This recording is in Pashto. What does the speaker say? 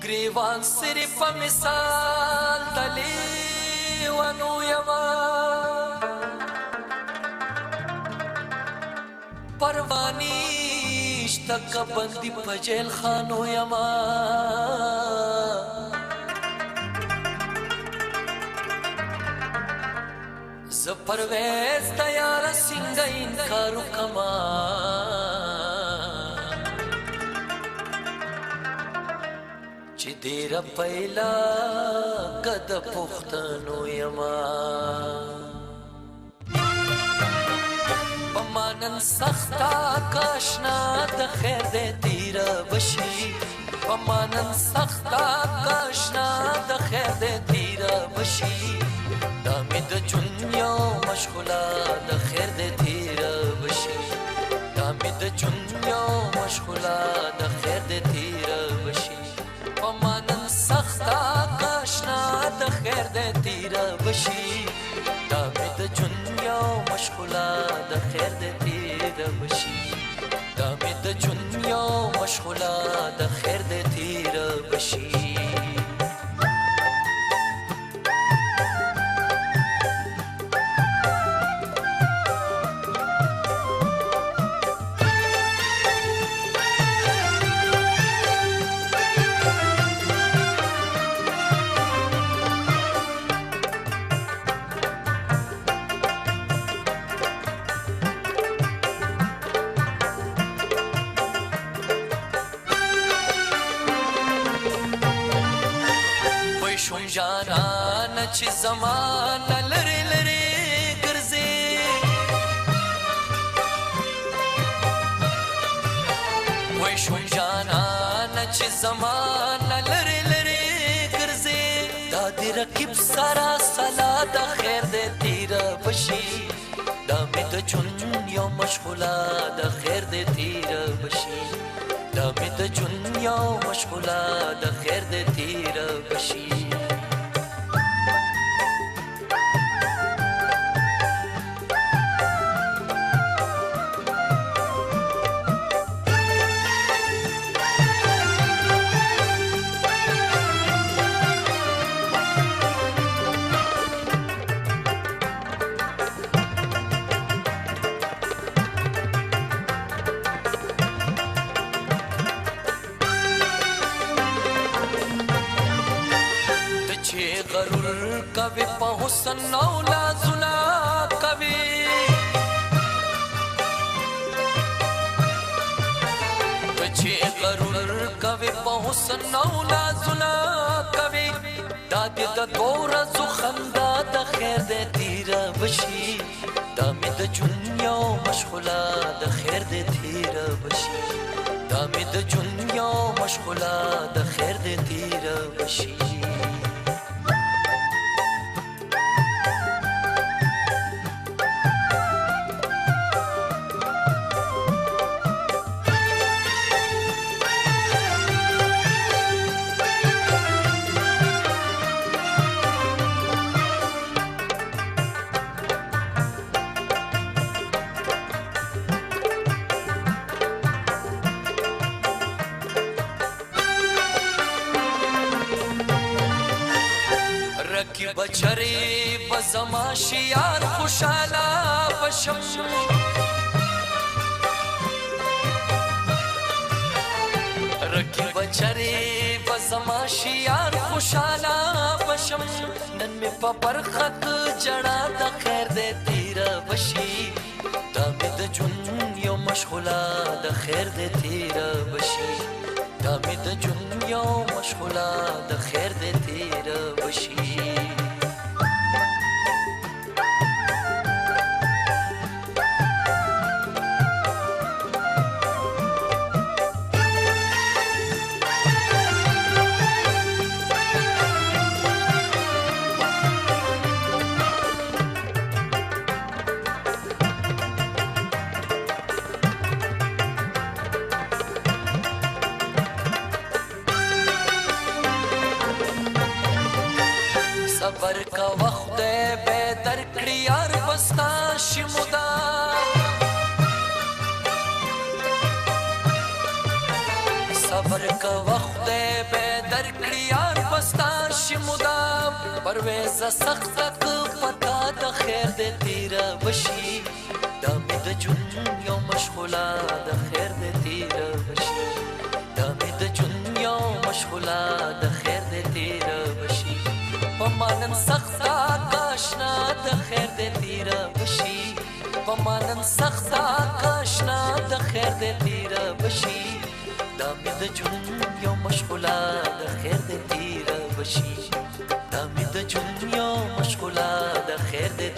گریوان صرف مثال دلی ونو یما پروانیش تک بندی پجیل خانو یما زپرویز دیار سنگ انکارو کما چی دیر پیلا قد پختنو یما پمانن سختا کاشنا د خیر دے تیر بشی پمانن سختا کاشنا د خیر دے تیر بشی دامی د جنیو مشغولا د خیر دے تیر بشی دامی د جنیو مشغولا د خیر دے تیر بشی پمانن سختا کاشنا د خیر دے تیر بشی دامی د جنیو مشغولا د خیر دے تیر بشی دامی د جنیو مشغولا د خیر دے تیر بشی شون جانان چې زمانه لري لري ګرځي وای شون جانان چې زمانه لري لري ګرځي دا دې رقیب سارا سلا د خیر دې تیر بشي دا مې د جون یو مشغولا د خیر دې تیر بشي دا مې د جون یو مشغولا د خیر دې تیر بشي غرور کوي په حسن او لازنا کوي چې غرور کوي په حسن او لازنا کوي دا دې د دور زو خندا د خیر دې تیر بشي دا مې د جنیا مشغولا د خیر دې تیر بشي دا مې د جنیا مشغولا د خیر دې تیر بشي رکی بچری بزما شیار خوشالا بشم رکی بچری بزما شیار خوشالا بشم نن می په برخت جڑا د خیر دې تیر بشي دا مې د جون یو مشغولا د خیر دې تیر بشي دا مې د جون یو مشغولا د خیر دې تیر بشي صبر کا وخت به درکړي یار پستا شي مدام پرویز سخت تک پتا د خیر دې تیرا بشي د امید جون یو مشغولا د خیر دې تیرا بشي د امید جون یو مشغولا د خیر دې تیرا بشي پمانن سخت کاشنا د خیر دې تیرا بشي پمانن سخت کاشنا د خیر دې تیرا بشي د امید جون یو مشغولا د خیر دې تیرا بشي د امید جون یو مشغولا د خیر دې